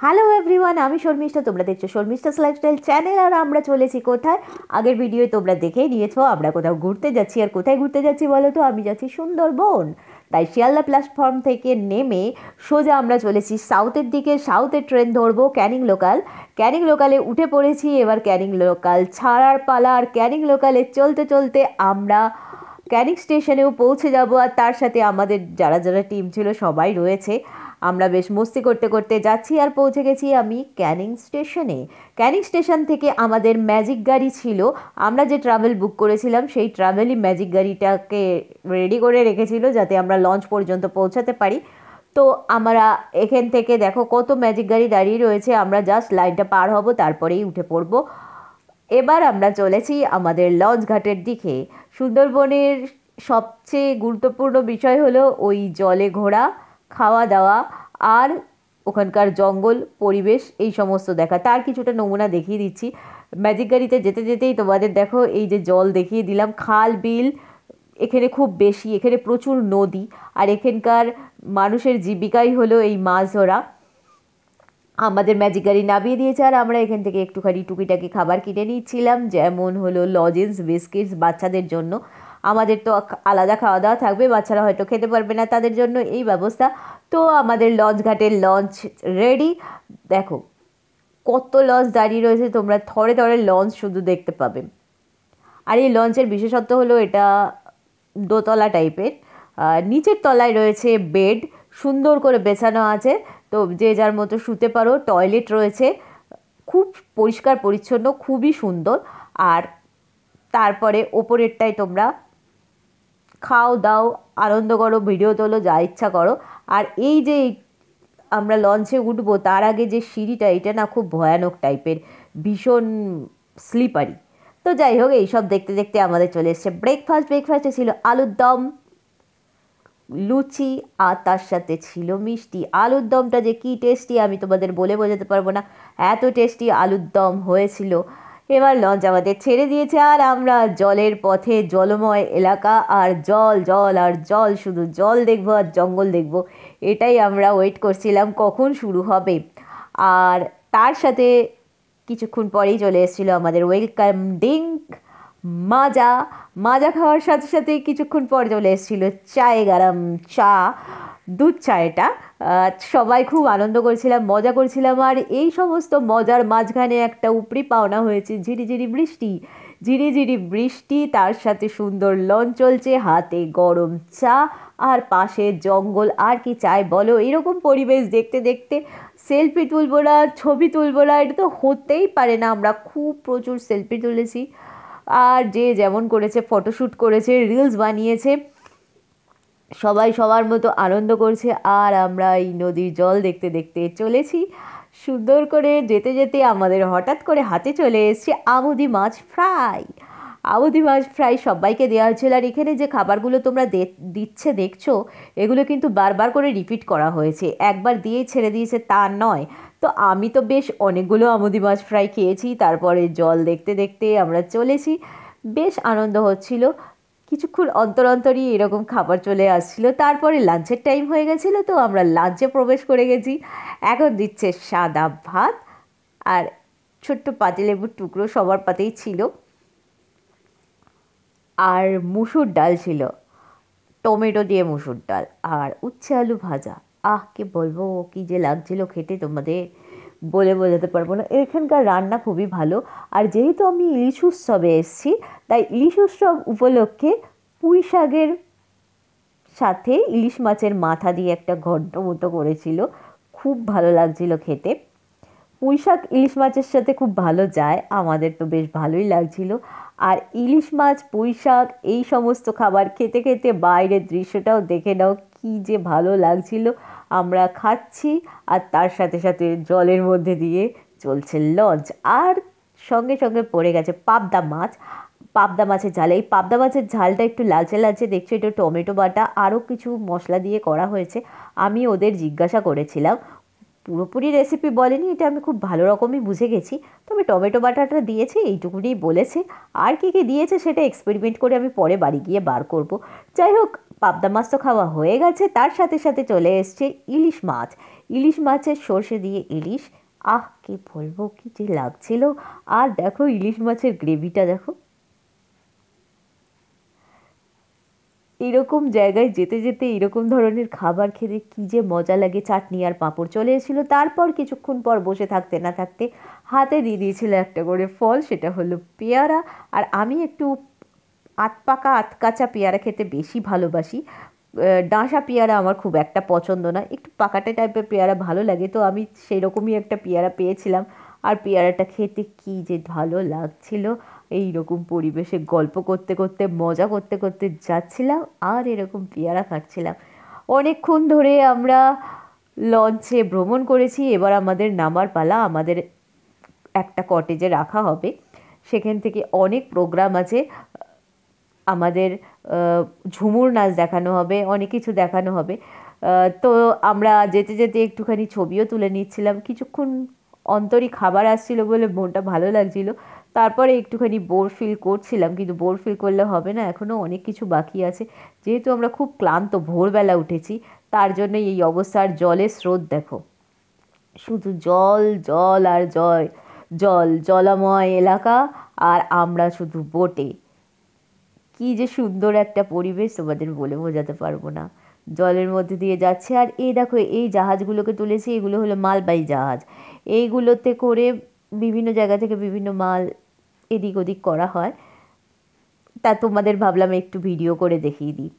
Hello everyone, আমি শর্মিষ্ঠা। তোমরা দেখছো শর্মিষ্ঠাস লাইফস্টাইল চ্যানেল। আর আমরা চলেছি কোথায়? আগের ভিডিওয়ে তোমরা দেখেই নিয়েছো আমরা কোথাও ঘুরতে যাচ্ছি। আর কোথায় ঘুরতে যাচ্ছি বলো তো? আমি যাচ্ছি সুন্দরবন। তাই শিয়ালদা প্ল্যাটফর্ম থেকে নেমে সোজা আমরা চলেছি সাউথের দিকে। সাউথের ট্রেন ধরবো ক্যানিং লোকাল। ক্যানিং লোকালে উঠে পড়েছি। এবার ক্যানিং লোকাল ছাড়ার পালা। আর ক্যানিং লোকালে চলতে চলতে আমরা ক্যানিং স্টেশনেও পৌঁছে যাব। আর তার সাথে আমাদের যারা যারা টিম ছিল সবাই রয়েছে। আমরা বেশ মস্তি করতে করতে যাচ্ছি আর পৌঁছে গেছি আমি ক্যানিং স্টেশনে। ক্যানিং স্টেশন থেকে আমাদের ম্যাজিক গাড়ি ছিল। আমরা যে ট্রাভেল বুক করেছিলাম সেই ট্রাভেলই ম্যাজিক গাড়িটাকে রেডি করে রেখেছিল যাতে আমরা লঞ্চ পর্যন্ত পৌঁছাতে পারি। তো আমরা এখান থেকে দেখো কত ম্যাজিক গাড়ি দাঁড়িয়ে রয়েছে। আমরা জাস্ট লাইনটা পার হব, তারপরেই উঠে পড়বো। এবার আমরা চলেছি আমাদের লঞ্চ ঘাটের দিকে। সুন্দরবনের সবচেয়ে গুরুত্বপূর্ণ বিষয় হলো ওই জলে ঘোরা, খাওয়া দাওয়া আর ওখানকার জঙ্গল পরিবেশ এই সমস্ত দেখা। তার কিছুটা নমুনা দেখিয়ে দিচ্ছি। ম্যাজিক গাড়িতে যেতে যেতেই তোমাদের দেখো এই যে জল দেখিয়ে দিলাম। খাল বিল এখানে খুব বেশি, এখানে প্রচুর নদী। আর এখানকার মানুষের জীবিকাই হলো এই মাছ ধরা। আমাদের ম্যাজিক গাড়ি নামিয়ে দিয়েছে আর আমরা এখান থেকে একটুখানি টুকিটাকি খাবার কিনে নিচ্ছিলাম, যেমন হলো লজেন্স, বিস্কিটস বাচ্চাদের জন্য। আমাদের তো আলাদা খাওয়া দাওয়া থাকবে, বাচ্চারা হয়তো খেতে পারবে না, তাদের জন্য এই ব্যবস্থা। তো আমাদের লঞ্চ ঘাটের লঞ্চ রেডি। দেখো কত লঞ্চ দাঁড়িয়ে রয়েছে, তোমরা থরে থরে লঞ্চ শুধু দেখতে পাবে। আর এই লঞ্চের বিশেষত্ব হলো এটা দোতলা টাইপের। নিচের তলায় রয়েছে বেড, সুন্দর করে বেছানো আছে। তো যে যার মতো শুতে পারো। টয়লেট রয়েছে, খুব পরিষ্কার পরিচ্ছন্ন, খুবই সুন্দর। আর তারপরে ওপরেরটায় তোমরা খাও দাও, আনন্দ করো, ভিডিও তোলো, যা ইচ্ছা করো। আর এই যে আমরা লঞ্চে উঠবো তার আগে যে সিঁড়িটা, এটা না খুব ভয়ানক টাইপের, ভীষণ স্লিপারি। তো যাই হোক, এইসব দেখতে দেখতে আমাদের চলে এসছে ব্রেকফাস্ট। ব্রেকফাস্টে ছিল আলুর দম, লুচি আর তার সাথে ছিল মিষ্টি। আলুর দমটা যে কী টেস্টি আমি তোমাদের বলে বোঝাতে পারবো না, এত টেস্টি আলুর দম হয়েছিল। এবার লঞ্চ আমাদের ছেড়ে দিয়েছে আর আমরা জলের পথে, জলময় এলাকা আর জল জল আর জল, শুধু জল দেখবো আর জঙ্গল দেখবো, এটাই আমরা ওয়েট করছিলাম কখন শুরু হবে। আর তার সাথে কিছুক্ষণ পরেই চলে এসেছিলো আমাদের ওয়েলকাম ড্রিঙ্ক মাজা। মাজা খাওয়ার সাথে সাথে কিছুক্ষণ পর চলে এসেছিলো চায়ে গরম চা, দুধ চা। এটা সবাই খুব আনন্দ করছিলাম, মজা করছিলাম। আর এই সমস্ত মজার মাঝখানে একটা উপরি পাওনা হয়েছে ঝিরিঝিরি বৃষ্টি। ঝিরিঝিরি বৃষ্টি, তার সাথে সুন্দর লঞ্চ চলছে, হাতে গরম চা আর পাশে জঙ্গল। আর কি চাই বলো? এরকম পরিবেশ দেখতে দেখতে সেলফি তুলবো না, ছবি তুলবো না, এটা তো হতেই পারে না। আমরা খুব প্রচুর সেলফি তুলেছি। আর যে যেমন করেছে, ফটোশ্যুট করেছে, রিলস বানিয়েছে, সবাই সবার মতো আনন্দ করছে। আর আমরা এই নদীর জল দেখতে দেখতে চলেছি সুন্দর করে। যেতে যেতে আমাদের হঠাৎ করে হাতে চলে এসছে আমুদি মাছ ফ্রাই। আমুদি মাছ ফ্রাই সবাইকে দেওয়া হয়েছিল। আর এখানে যে খাবারগুলো তোমরা দিচ্ছে দেখছো, এগুলো কিন্তু বারবার করে রিপিট করা হয়েছে, একবার দিয়েই ছেড়ে দিয়েছে তা নয়। তো আমি তো বেশ অনেকগুলো আমুদি মাছ ফ্রাই খেয়েছি। তারপরে জল দেখতে দেখতে আমরা চলেছি, বেশ আনন্দ হচ্ছিল। কিছুক্ষণ অন্তর অন্তরই এরকম খাবার চলে আসছিল। তারপরে লাঞ্চের টাইম হয়ে গেছিলো, তো আমরা লাঞ্চে প্রবেশ করে গেছি। এখন দিচ্ছে সাদা ভাত আর ছোট্ট পাতিলেবুর টুকরো সবার পাতেই ছিল। আর মুসুর ডাল ছিল, টমেটো দিয়ে মুসুর ডাল, আর উচ্ছে আলু ভাজা। কি বলবো, কি যে লাগছিল খেতে, তোমাদের বলে বোঝাতে পারবো না। এখানকার রান্না খুবই ভালো। আর যেহেতু আমি ইলিশ উৎসবে এসেছি, তাই ইলিশ উৎসব উপলক্ষে পুঁই শাকের সাথে ইলিশ মাছের মাথা দিয়ে একটা ঘন্ট মতো করেছিল, খুব ভালো লাগছিল খেতে। পুঁই শাক ইলিশ মাছের সাথে খুব ভালো যায়, আমাদের তো বেশ ভালোই লাগছিল। আর ইলিশ মাছ, পুঁই শাক, এই সমস্ত খাবার খেতে খেতে বাইরের দৃশ্যটাও দেখে নাও, কী যে ভালো লাগছিল। আমরা খাচ্ছি আর তার সাথে সাথে জলের মধ্যে দিয়ে চলছে লঞ্চ। আর সঙ্গে সঙ্গে পড়ে গেছে পাবদা মাছ। পাবদা মাছের ঝাল, এই পাবদা মাছের ঝালটা একটু লালচে লালচে দেখছো, একটু টমেটো বাটা আরও কিছু মশলা দিয়ে করা হয়েছে। আমি ওদের জিজ্ঞাসা করেছিলাম পুরোপুরি রেসিপি বলেনি, এটা আমি খুব ভালো রকমই বুঝে গেছি। তবে টমেটো বাটাটা দিয়েছে এইটুকুনি বলেছে, আর কী কী দিয়েছে সেটা এক্সপেরিমেন্ট করে আমি পরে বাড়ি গিয়ে বার করব। যাই হোক, পাবদা মাছ তো খাওয়া হয়ে গেছে, তার সাথে সাথে চলে এসছে ইলিশ মাছ। ইলিশ মাছের সর্ষে দিয়ে ইলিশ, আহ কি বলবো, কি যে লাগছিল। আর দেখো ইলিশ মাছের গ্রেভিটা দেখো। এরকম জায়গায় যেতে যেতে এরকম ধরনের খাবার খেতে কী যে মজা লাগে। চাটনি আর পাঁপড় চলে এসেছিলো। তারপর কিছুক্ষণ পর বসে থাকতে না থাকতে হাতে দিয়ে দিয়েছিল একটা করে ফল, সেটা হলো পেয়ারা। আর আমি একটু আধ পাকা আধ কাঁচা পেয়ারা খেতে বেশি ভালোবাসি। ডাঁশা পেয়ারা আমার খুব একটা পছন্দ না, একটু পাকাটে টাইপের পেয়ারা ভালো লাগে। তো আমি সেই রকমই একটা পেয়ারা পেয়েছিলাম, আর পেয়ারাটা খেতে কী যে ভালো লাগছিল। এই রকম পরিবেশে গল্প করতে করতে মজা করতে করতে যাচ্ছিলাম আর এরকম পেয়ারা খাচ্ছিলাম। অনেকক্ষণ ধরে আমরা লঞ্চে ভ্রমণ করেছি। এবার আমাদের নামার পালা। আমাদের একটা কটেজে রাখা হবে, সেখান থেকে অনেক প্রোগ্রাম আছে। আমাদের ঝুমুর নাচ দেখানো হবে, অনেক কিছু দেখানো হবে। তো আমরা যেতে যেতে একটুখানি ছবিও তুলে নিচ্ছিলাম। কিছুক্ষণ অন্তরই খাবার আসছিল বলে মনটা ভালো লাগছিল। তারপরে একটুখানি বোর ফিল করছিলাম, কিন্তু বোর ফিল করলে হবে না, এখনও অনেক কিছু বাকি আছে। যেহেতু আমরা খুব ক্লান্ত, ভোরবেলা উঠেছি, তার জন্য এই অবস্থা। আর জলের স্রোত দেখো, শুধু জল জল আর জল, জলাময় এলাকা, আর আমরা শুধু বোটে। কী যে সুন্দর একটা পরিবেশ, তোমাদের বলে বোঝাতে পারবো না। জলের মধ্যে দিয়ে যাচ্ছে, আর এই দেখো এই জাহাজগুলোকে তুলেছি, এগুলো হলো মালবাহী জাহাজ। এইগুলোতে করে বিভিন্ন জায়গা থেকে বিভিন্ন মাল এদিক ওদিক করা হয়। তা তোমাদের ভাবলাম একটু ভিডিও করে দেখিয়ে দিই।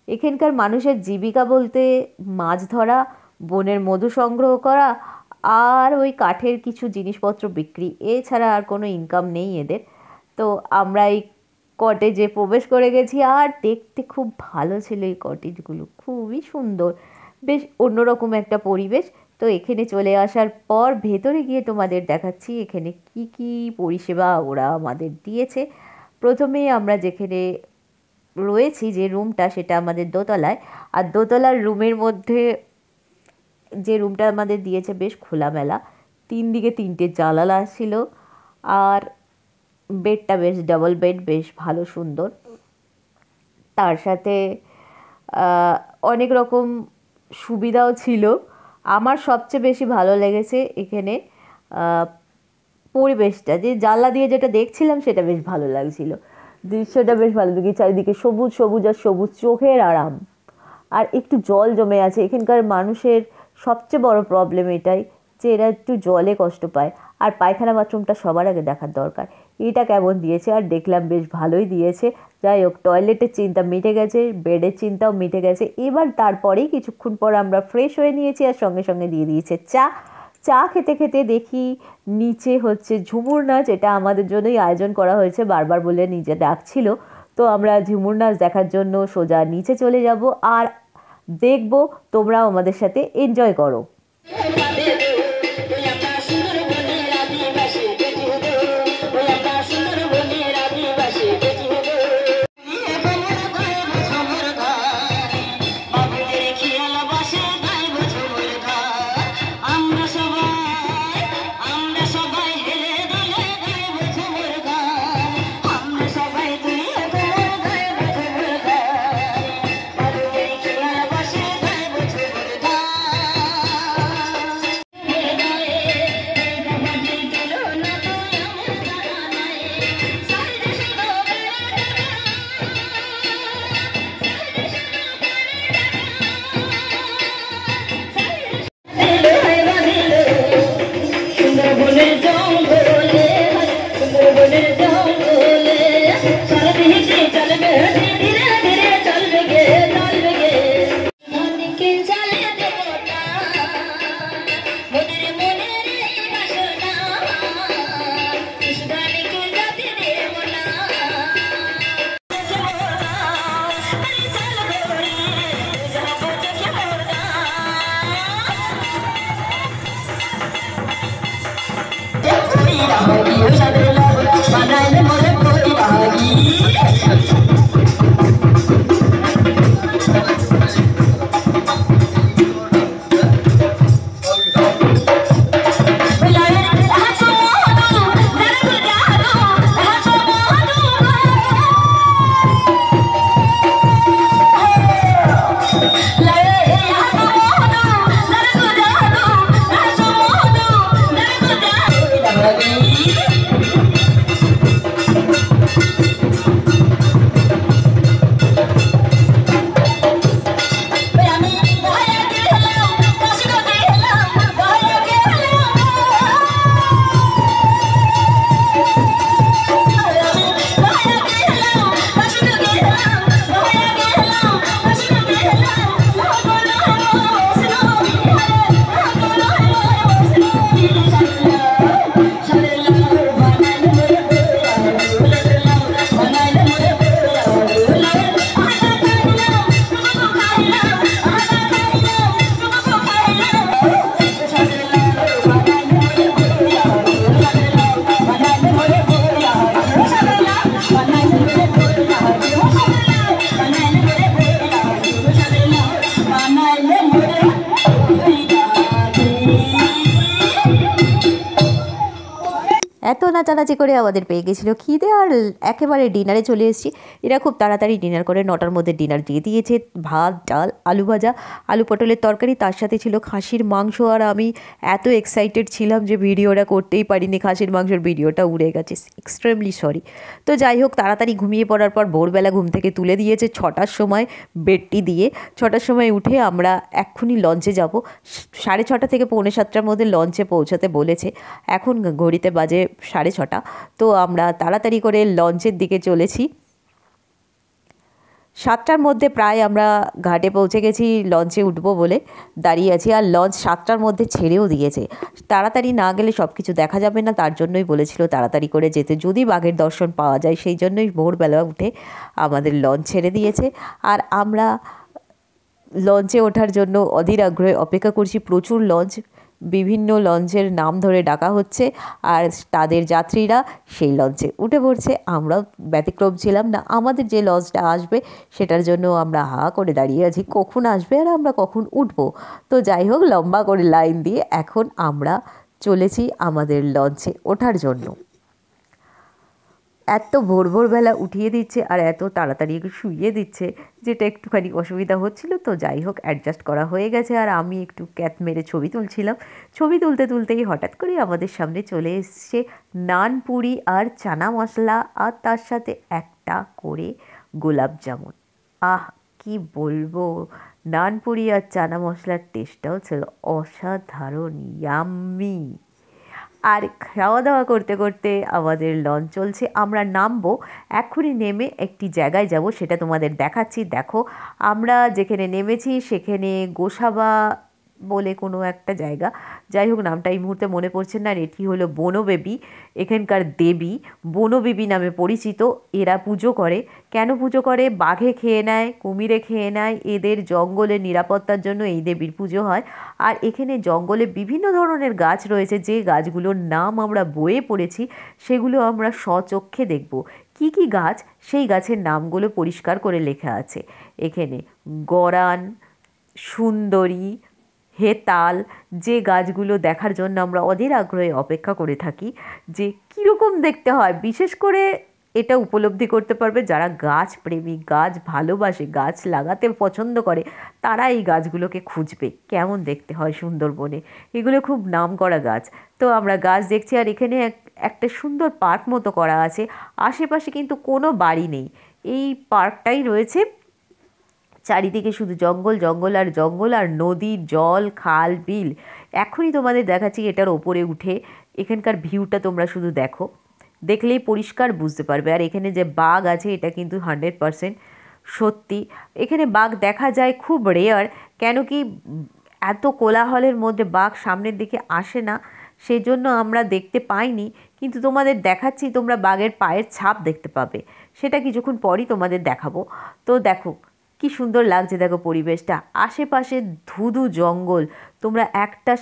এখানকার মানুষের জীবিকা বলতে মাছ ধরা, বনের মধু সংগ্রহ করা, আর ওই কাঠের কিছু জিনিসপত্র বিক্রি, এছাড়া আর কোনো ইনকাম নেই এদের। তো আমরা এই কটেজে প্রবেশ করে গেছি, আর দেখতে খুব ভালো ছিল এই কটেজগুলো, খুবই সুন্দর, বেশ অন্যরকম একটা পরিবেশ। তো এখানে চলে আসার পর ভেতরে গিয়ে তোমাদের দেখাচ্ছি এখানে কি কি পরিষেবা ওরা আমাদের দিয়েছে। প্রথমে আমরা যেখানে রয়েছি, যে রুমটা, সেটা আমাদের দোতলায়। আর দোতলার রুমের মধ্যে যে রুমটা আমাদের দিয়েছে বেশ খোলামেলা, 3 দিকে 3টে জানালা ছিল। আর বেডটা বেশ ডাবল বেড, বেশ ভালো সুন্দর। তার সাথে অনেক রকম সুবিধাও ছিল। আমার সবচেয়ে বেশি ভালো লেগেছে এখানে পরিবেশটা, যে জানলা দিয়ে যেটা দেখছিলাম সেটা বেশ ভালো লাগছিল। দৃশ্যটা বেশ ভালো লাগে, চারিদিকে সবুজ সবুজ আর সবুজ, চোখের আরাম। আর একটু জল জমে আছে। এখানকার মানুষের সবচেয়ে বড় প্রবলেম এটাই যে এরা একটু জলে কষ্ট পায়। আর পায়খানা বাথরুমটা সবার আগে দেখার দরকার, এটা কেমন দিয়েছে। আর দেখলাম বেশ ভালোই দিয়েছে। যাই হোক, টয়লেটের চিন্তা মিটে গেছে, বেডের চিন্তাও মিটে গেছে। এবার তারপরেই কিছুক্ষণ পর আমরা ফ্রেশ হয়ে নিয়েছি, আর সঙ্গে সঙ্গে দিয়ে দিয়েছে চা। চা খেতে খেতে দেখি নিচে হচ্ছে ঝুমুর নাচ। এটা আমাদের জন্যই আয়োজন করা হয়েছে, বারবার বলে নিজে ডাকছিল। তো আমরা ঝুমুর নাচ দেখার জন্য সোজা নিচে চলে যাব, আর দেখব। তোমরাও আমাদের সাথে এনজয় করো। নাচানাচি করে আমাদের পেয়ে গেছিলো খিদে, আর একেবারে ডিনারে চলে এসেছি। এরা খুব তাড়াতাড়ি ডিনার করে 9টার মধ্যে ডিনার দিয়ে দিয়েছে। ভাত, ডাল, আলু ভাজা, আলু পটলের তরকারি, তার সাথে ছিল খাসির মাংস। আর আমি এত এক্সাইটেড ছিলাম যে ভিডিওটা করতেই পারিনি, খাসির মাংসের ভিডিওটা উড়ে গেছে, এক্সট্রিমলি সরি। তো যাই হোক, তাড়াতাড়ি ঘুমিয়ে পড়ার পর ভোরবেলা ঘুম থেকে তুলে দিয়েছে 6টার সময় বেডটি দিয়ে। 6টার সময় উঠে আমরা এক্ষুনি লঞ্চে যাব। 6:30 থেকে 6:45-র মধ্যে লঞ্চে পৌঁছাতে বলেছে। এখন ঘড়িতে বাজে 6:30। তো আমরা তাড়াতাড়ি করে লঞ্চের দিকে চলেছি। 7টার মধ্যে প্রায় আমরা ঘাটে পৌঁছে গেছি, লঞ্চে উঠবো বলে দাঁড়িয়ে আছি। আর লঞ্চ 7টার মধ্যে ছেড়েও দিয়েছে। তাড়াতাড়ি না গেলে সব কিছু দেখা যাবে না, তার জন্যই বলেছিল তাড়াতাড়ি করে যেতে, যদি বাঘের দর্শন পাওয়া যায়। সেই জন্যই ভোরবেলা উঠে আমাদের লঞ্চ ছেড়ে দিয়েছে। আর আমরা লঞ্চে ওঠার জন্য অধীর আগ্রহে অপেক্ষা করছি। প্রচুর লঞ্চ, বিভিন্ন লঞ্চের নাম ধরে ডাকা হচ্ছে, আর তাদের যাত্রীরা সেই লঞ্চে উঠে পড়ছে। আমরাও ব্যতিক্রম ছিলাম না। আমাদের যে লঞ্চটা আসবে সেটার জন্য আমরা হা করে দাঁড়িয়ে আছি, কখন আসবে আর আমরা কখন উঠবো। তো যাই হোক, লম্বা করে লাইন দিয়ে এখন আমরা চলেছি আমাদের লঞ্চে ওঠার জন্য। এত ভোরবেলা উঠিয়ে দিচ্ছে আর এত তাড়াতাড়ি শুইয়ে দিচ্ছে, যেটা একটুখানি অসুবিধা হচ্ছিল। তো যাই হোক, অ্যাডজাস্ট করা হয়ে গেছে। আর আমি একটু ক্যাত মেরে ছবি তুলছিলাম। ছবি তুলতেই হঠাৎ করে আমাদের সামনে চলে এসছে নান, পুরি আর চানা মশলা, আর তার সাথে একটা করে গোলাপ জামুন। আহ, কি বলবো, নান, পুরি আর চানা মশলার টেস্টটাও ছিল অসাধারণ, ইয়াম্মি। আর খাওয়া দাওয়া করতে করতে আমাদের লঞ্চ চলছে। আমরা নামবো, এক্ষুনি নেমে একটি জায়গায় যাব, সেটা তোমাদের দেখাচ্ছি। দেখো, আমরা যেখানে নেমেছি সেখানে গোসাবা বলে কোনো একটা জায়গা, যাই হোক নামটা এই মুহূর্তে মনে পড়ছে না। আর এটি হলো বনবেবী, এখানকার দেবী, বনবেবী নামে পরিচিত। এরা পুজো করে। কেন পুজো করে? বাঘে খেয়ে নেয়, কুমিরে খেয়ে নেয়, এদের জঙ্গলের নিরাপত্তার জন্য এই দেবীর পুজো হয়। আর এখানে জঙ্গলে বিভিন্ন ধরনের গাছ রয়েছে, যে গাছগুলোর নাম আমরা বইয়ে পড়েছি, সেগুলো আমরা স্বচক্ষে দেখব। কি কি গাছ, সেই গাছের নামগুলো পরিষ্কার করে লেখা আছে এখানে। গরান, সুন্দরী, হেতাল, যে গাছগুলো দেখার জন্য আমরা অধীর আগ্রহে অপেক্ষা করে থাকি যে কীরকম দেখতে হয়। বিশেষ করে এটা উপলব্ধি করতে পারবে যারা গাছ প্রেমিক, গাছ ভালোবাসে, গাছ লাগাতে পছন্দ করে, তারা এই গাছগুলোকে খুঁজবে কেমন দেখতে হয় সুন্দরবনে। এগুলো খুব নামকরা গাছ। তো আমরা গাছ দেখছি, আর এখানে একটা সুন্দর পার্ক মতো করা আছে। আশেপাশে কিন্তু কোনো বাড়ি নেই, এই পার্কটাই রয়েছে। চারিদিকে শুধু জঙ্গল, জঙ্গল আর জঙ্গল, আর নদী, জল, খাল, বিল। এখনই তোমাদের দেখাচ্ছি এটার ওপরে উঠে। এখানকার ভিউটা তোমরা শুধু দেখো, দেখলেই পরিষ্কার বুঝতে পারবে। আর এখানে যে বাঘ আছে, এটা কিন্তু 100% সত্যি। এখানে বাঘ দেখা যায়, খুব রেয়ার। কেন কি, এত কোলাহলের মধ্যে বাঘ সামনের দিকে আসে না, সেই জন্য আমরা দেখতে পাইনি। কিন্তু তোমাদের দেখাচ্ছি, তোমরা বাঘের পায়ের ছাপ দেখতে পাবে, সেটা কিছুক্ষণ পরই তোমাদের দেখাবো। তো দেখো কি সুন্দর লাগছে, দেখো পরিবেশটা। আশেপাশে ধুধু জঙ্গল, তোমরা একটা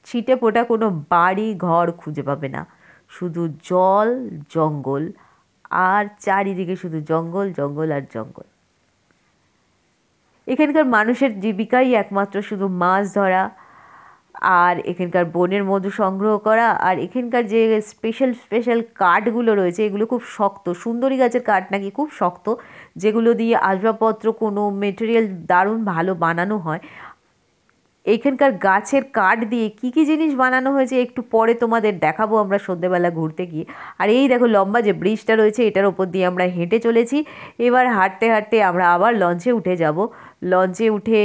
ছিটে ফোটা কোনো বাড়ি ঘর খুঁজে পাবে না, শুধু জল, জঙ্গল, আর চারিদিকে শুধু জঙ্গল, জঙ্গল আর জঙ্গল। এখানকার মানুষের জীবিকাই একমাত্র শুধু মাছ ধরা, আর এখানকার বনের মধু সংগ্রহ করা। আর এখানকার যে স্পেশাল কাঠগুলো রয়েছে, এগুলো খুব শক্ত। সুন্দরী গাছের কাঠ নাকি খুব শক্ত, যেগুলো দিয়ে আসবাবপত্র, কোনো মেটেরিয়াল দারুণ ভালো বানানো হয়। এইখানকার গাছের কাঠ দিয়ে কী কী জিনিস বানানো হয়েছে একটু পরে তোমাদের দেখাবো আমরা সন্ধ্যেবেলা ঘুরতে গিয়ে। আর এই দেখো লম্বা যে ব্রিজটা রয়েছে, এটার ওপর দিয়ে আমরা হেঁটে চলেছি। এবার হাঁটতে হাঁটতে আমরা আবার লঞ্চে উঠে যাব। লঞ্চে উঠে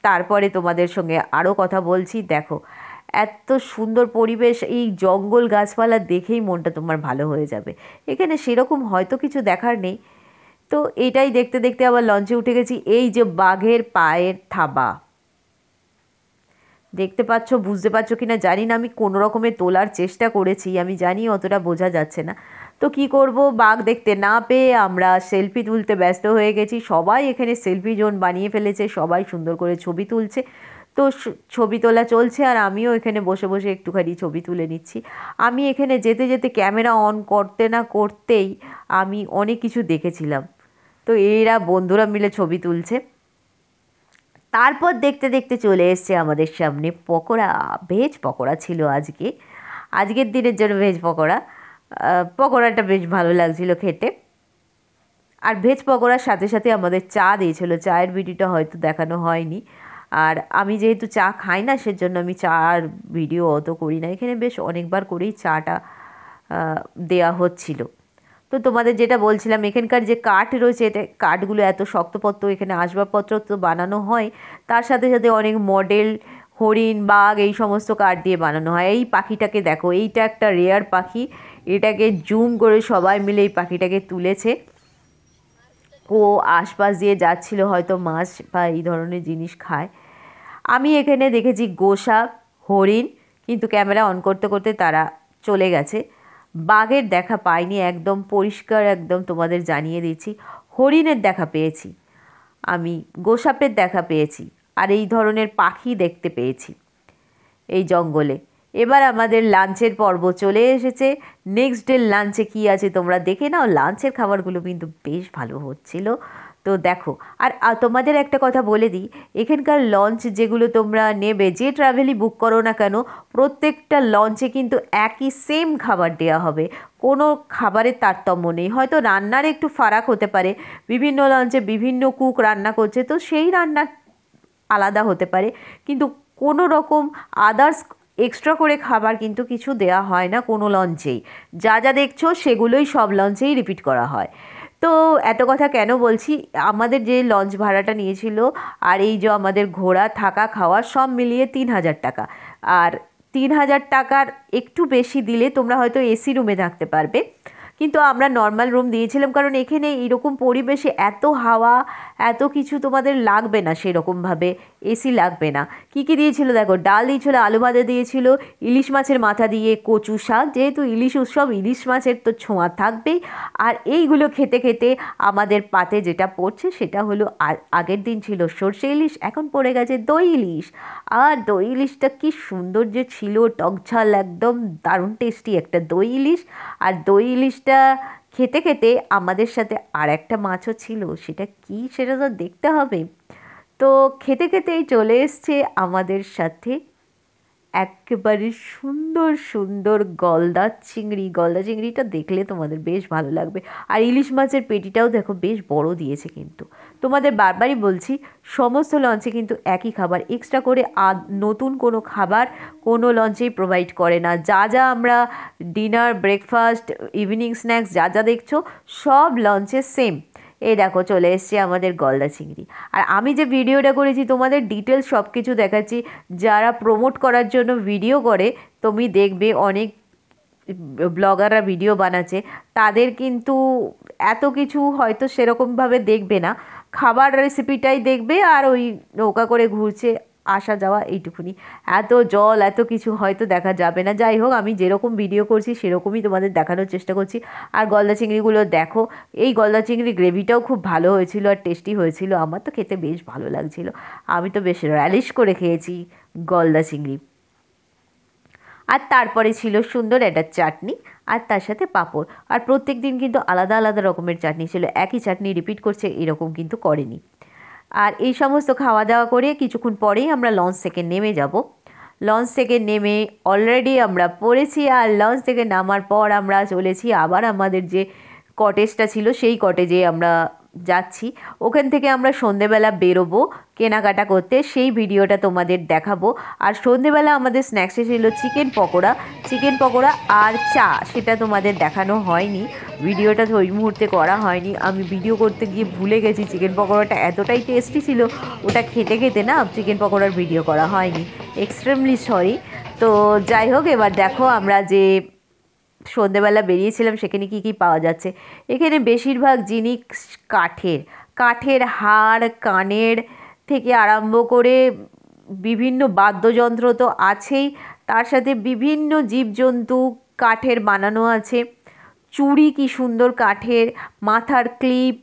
তারপরে তোমাদের সঙ্গে আরও কথা বলছি। দেখো এত সুন্দর পরিবেশ, এই জঙ্গল গাছপালা দেখেই মনটা তোমার ভালো হয়ে যাবে। এখানে সেরকম হয়তো কিছু দেখার নেই। তো এটাই দেখতে দেখতে আবার লঞ্চে উঠে গেছি। এই যে বাঘের পায়ের থাবা দেখতে পাচ্ছ, বুঝতে পারছো কি না জানি না, আমি কোনো রকমে তোলার চেষ্টা করেছি, আমি জানি অতটা বোঝা যাচ্ছে না। তো কি করব, বাঘ দেখতে না পেয়ে আমরা সেলফি তুলতে ব্যস্ত হয়ে গেছি। সবাই এখানে সেলফি জোন বানিয়ে ফেলেছে, সবাই সুন্দর করে ছবি তুলছে। তো ছবি তোলা চলছে, আর আমিও এখানে বসে বসে একটুখানি ছবি তুলে নিচ্ছি। আমি এখানে যেতে যেতে ক্যামেরা অন করতে না করতেই আমি অনেক কিছু দেখেছিলাম। তো এরা বন্ধুরা মিলে ছবি তুলছে। তারপর দেখতে দেখতে চলে এসছে আমাদের সামনে পকোড়া, ভেজ পকোড়া ছিল আজকে। আজকের দিনের জন্য ভেজ পকোড়া। পকোড়াটা বেশ ভালো লাগছিল খেতে। আর ভেজ পকোড়ার সাথে সাথে আমাদের চা দিয়েছিল, চায়ের ভিডিওটা হয়তো দেখানো হয়নি। আর আমি যেহেতু চা খাই না, সেজন্য আমি চার ভিডিও অত করি না। এখানে বেশ অনেকবার করেই চাটা দেয়া হচ্ছিল। তো তোমাদের যেটা বলছিলাম, এখানকার যে কাঠ রয়েছে, এটা কাঠগুলো এত শক্তপোক্ত, এখানে আসবাবপত্র তো বানানো হয়, তার সাথে সাথে অনেক মডেল, হরিণ, বাঘ, এই সমস্ত কাঠ দিয়ে বানানো হয়। এই পাখিটাকে দেখো, এইটা একটা রেয়ার পাখি, এটাকে জুম করে সবাই মিলে এই পাখিটাকে তুলেছে। ও আশপাশ দিয়ে যাচ্ছিল, হয়তো মাছ বা এই ধরনের জিনিস খায়। আমি এখানে দেখেছি গোসা, হরিণ, কিন্তু ক্যামেরা অন করতে করতে তারা চলে গেছে। বাঘের দেখা পাইনি, একদম পরিষ্কার একদম তোমাদের জানিয়ে দিচ্ছি। হরিণের দেখা পেয়েছি আমি, গোসাপের দেখা পেয়েছি, আর এই ধরনের পাখি দেখতে পেয়েছি এই জঙ্গলে। এবার আমাদের লাঞ্চের পর্ব চলে এসেছে। নেক্সট ডে লাঞ্চে কী আছে তোমরা দেখে নাও। লাঞ্চের খাবারগুলো কিন্তু বেশ ভালো হচ্ছিল, তো দেখো। আর তোমাদের একটা কথা বলে দিই, এখানকার লঞ্চ যেগুলো তোমরা নেবে, যে ট্রাভেলই বুক করো না কেন, প্রত্যেকটা লঞ্চে কিন্তু একই সেম খাবার দেওয়া হবে, কোনো খাবারের তারতম্য নেই। হয়তো রান্নার একটু ফারাক হতে পারে, বিভিন্ন লঞ্চে বিভিন্ন কুক রান্না করছে, তো সেই রান্নার আলাদা হতে পারে, কিন্তু কোনো রকম আদার্স এক্সট্রা করে খাবার কিন্তু কিছু দেয়া হয় না কোনো লঞ্চেই। যা যা দেখছো সেগুলোই সব লঞ্চেই রিপিট করা হয়। তো এত কথা কেন বলছি, আমাদের যে লঞ্চ ভাড়াটা নিয়েছিল আর এই যে আমাদের ঘোরা, থাকা, খাওয়া সব মিলিয়ে 3,000 টাকা। আর 3,000 টাকার একটু বেশি দিলে তোমরা হয়তো এসি রুমে থাকতে পারবে, কিন্তু আমরা নর্মাল রুম দিয়েছিলাম, কারণ এখানে এরকম পরিবেশে এত হাওয়া, এত কিছু তোমাদের লাগবে না, সেরকমভাবে এসি লাগবে না। কী কী দিয়েছিল দেখো, ডাল দিয়েছিল, আলু ভাজা দিয়েছিল, ইলিশ মাছের মাথা দিয়ে কচু শাক, যেহেতু ইলিশ উৎসব, ইলিশ মাছের তো ছোঁয়া থাকবেই। আর এইগুলো খেতে খেতে আমাদের পাতে যেটা পড়ছে সেটা হলো, আগের দিন ছিল সর্ষে ইলিশ, এখন পড়ে গেছে দই ইলিশ। আর দই ইলিশটা কি সুন্দর যে ছিল, টকঝাল, একদম দারুণ টেস্টি একটা দই ইলিশ। আর দই ইলিশটা খেতে খেতে আমাদের সাথে আর একটা মাছও ছিল, সেটা কি সেটা তো দেখতে হবে। তো খেতে খেতেই চলে এসছে আমাদের সাথে একেবারে সুন্দর সুন্দর গলদা চিংড়ি। গলদা চিংড়িটা দেখলে তোমাদের বেশ ভালো লাগবে। আর ইলিশ মাছের পেটিটাও দেখো বেশ বড় দিয়েছে। কিন্তু তোমাদের বারবারই বলছি, সমস্ত লঞ্চে কিন্তু একই খাবার, এক্সট্রা করে নতুন কোনো খাবার কোনো লঞ্চেই প্রোভাইড করে না। যা যা আমরা ডিনার, ব্রেকফাস্ট, ইভিনিং স্ন্যাক্স যা যা দেখছো, সব লঞ্চে সেম। এই দেখো চলে এসছে আমাদের গলদা চিংড়ি। আর আমি যে ভিডিওটা করেছি তোমাদের ডিটেলস সব কিছু দেখাচ্ছি। যারা প্রমোট করার জন্য ভিডিও করে, তুমি দেখবে অনেক ব্লগাররা ভিডিও বানাচ্ছে, তাদের কিন্তু এত কিছু হয়তো সেরকমভাবে দেখবে না, খাবার রেসিপিটাই দেখবে, আর ওই নৌকা করে ঘুরছে, আসা যাওয়া, এইটুকুনি। এত জল, এত কিছু হয়তো দেখা যাবে না। যাই হোক, আমি যেরকম ভিডিও করছি সেরকমই তোমাদের দেখানোর চেষ্টা করছি। আর গলদা চিংড়িগুলো দেখো, এই গলদা চিংড়ি গ্রেভিটাও খুব ভালো হয়েছিল আর টেস্টি হয়েছিল। আমার তো খেতে বেশ ভালো লাগছিল, আমি তো বেশ র্যালিশ করে খেয়েছি গলদা চিংড়ি। আর তারপরে ছিল সুন্দর একটা চাটনি, আর তার সাথে পাঁপড়। আর প্রত্যেক দিন কিন্তু আলাদা আলাদা রকমের চাটনি ছিল, একই চাটনি রিপিট করছে এরকম কিন্তু করেনি। আর এই সমস্ত খাওয়া দাওয়া করে কিছুক্ষণ পরেই আমরা লঞ্চ থেকে নেমে যাব। লঞ্চ থেকে নেমে অলরেডি আমরা পড়েছি, আর লঞ্চ থেকে নামার পর আমরা চলেছি আবার আমাদের যে কটেজটা ছিল সেই কটেজে আমরা যাচ্ছি। ওখান থেকে আমরা সন্ধেবেলা বেরোবো কেনাকাটা করতে, সেই ভিডিওটা তোমাদের দেখাবো। আর সন্ধেবেলা আমাদের স্ন্যাক্সে ছিল চিকেন পকোড়া আর চা, সেটা তোমাদের দেখানো হয়নি, ভিডিওটা ওই মুহূর্তে করা হয়নি। আমি ভিডিও করতে গিয়ে ভুলে গেছি, চিকেন পকোড়াটা এতটাই টেস্টি ছিল, ওটা খেতে খেতে না চিকেন পকোড়ার ভিডিও করা হয়নি, এক্সট্রিমলি সরি। তো যাই হোক, এবার দেখো আমরা যে সন্ধেবেলা বেরিয়েছিলাম সেখানে কি কি পাওয়া যাচ্ছে। এখানে বেশিরভাগ জিনিস কাঠের হাড়, কানের থেকে আরম্ভ করে বিভিন্ন বাদ্যযন্ত্র তো আছেই, তার সাথে বিভিন্ন জীবজন্তু কাঠের বানানো আছে। চুড়ি কি সুন্দর কাঠের, মাথার ক্লিপ,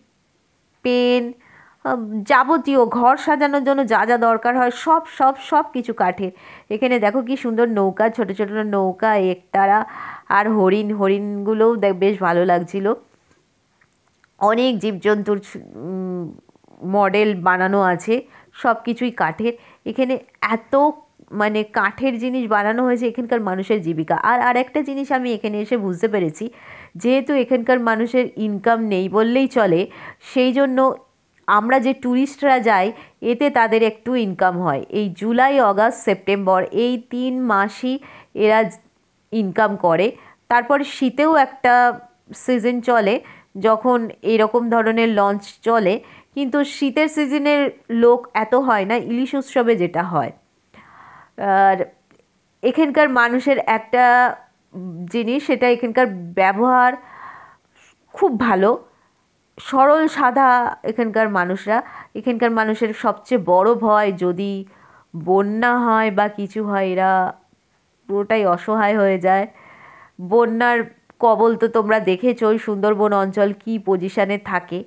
পেন, যাবতীয় ঘর সাজানোর জন্য যা যা দরকার হয় সব সব সব কিছু কাঠের। এখানে দেখো কি সুন্দর নৌকা, ছোট ছোট নৌকা, একতারা, আর হরিণগুলোও বেশ ভালো লাগছিল। অনেক জীবজন্তুর মডেল বানানো আছে, সব কিছুই কাঠের। এখানে এত মানে কাঠের জিনিস বানানো হয়েছে এখানকার মানুষের জীবিকা। আর একটা জিনিস আমি এখানে এসে বুঝতে পেরেছি, যেহেতু এখানকার মানুষের ইনকাম নেই বললেই চলে, সেই জন্য আমরা যে ট্যুরিস্টরা যাই এতে তাদের একটু ইনকাম হয়। এই জুলাই, অগাস্ট, সেপ্টেম্বর এই 3 মাসই এরা ইনকাম করে। তারপর শীতেও একটা সিজন চলে যখন এরকম ধরনের লঞ্চ চলে, কিন্তু শীতের সিজনের লোক এত হয় না ইলিশ উৎসবে যেটা হয়। আর এখানকার মানুষের একটা জিনিস, সেটা এখানকার ব্যবহার খুব ভালো, সরল সাদা এখানকার মানুষরা। এখানকার মানুষের সবচেয়ে বড় ভয় যদি বন্যা হয় বা কিছু হয়, এরা পুরোটাই অসহায় হয়ে যায়। বন্যার কবল তো তোমরা দেখেছোই, সুন্দরবন অঞ্চল কী পজিশানে থাকে।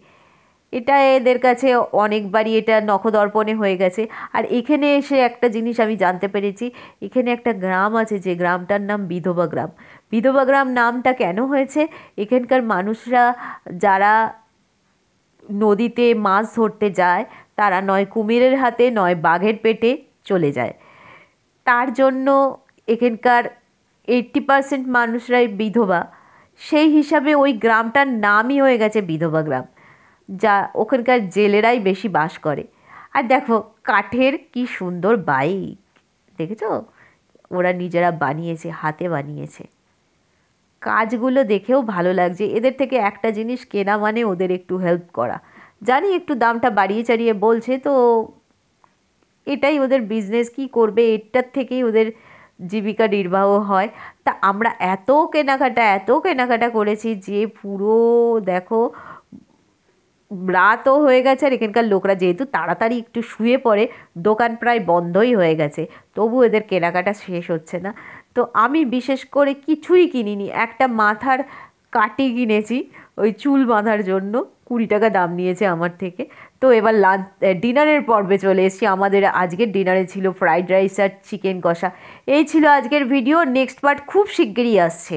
এটা এদের কাছে অনেকবারই এটা নখদর্পণে হয়ে গেছে। আর এখানে এসে একটা জিনিস আমি জানতে পেরেছি, এখানে একটা গ্রাম আছে যে গ্রামটার নাম বিধবা গ্রাম। বিধবা গ্রাম নামটা কেন হয়েছে, এখানকার মানুষরা যারা নদীতে মাছ ধরতে যায় তারা নয় কুমিরের হাতে নয় বাঘের পেটে চলে যায়, তার জন্য এখানকার 80% মানুষরাই বিধবা। সেই হিসাবে ওই গ্রামটার নামই হয়ে গেছে বিধবা গ্রাম, যা ওখানকার জেলেরাই বেশি বাস করে। আর দেখো কাঠের কি সুন্দর বাইক, দেখেছো? ওরা নিজেরা বানিয়েছে, হাতে বানিয়েছে। কাজগুলো দেখেও ভালো লাগছে। এদের থেকে একটা জিনিস কেনা মানে ওদের একটু হেল্প করা। জানি একটু দামটা বাড়িয়ে চাড়িয়ে বলছে, তো এটাই ওদের বিজনেস, কী করবে, এটার থেকেই ওদের জীবিকা নির্বাহ হয়। তা আমরা এত কেনাকাটা করেছি যে পুরো দেখো রাতও হয়ে গেছে। আর এখানকার লোকরা যেহেতু তাড়াতাড়ি একটু শুয়ে পড়ে, দোকান প্রায় বন্ধই হয়ে গেছে, তবু এদের কেনাকাটা শেষ হচ্ছে না। তো আমি বিশেষ করে কিছুই কিনিনি, একটা মাথার কাটি কিনেছি ওই চুল বাঁধার জন্য, 20 টাকা দাম নিয়েছে আমার থেকে। তো এবার ডিনারের পর্বে চলে এসেছি। আমাদের আজকের ডিনারে ছিল ফ্রাইড রাইস আর চিকেন কষা। এই ছিল আজকের ভিডিও। নেক্সট পার্ট খুব শিগগিরই আসছে।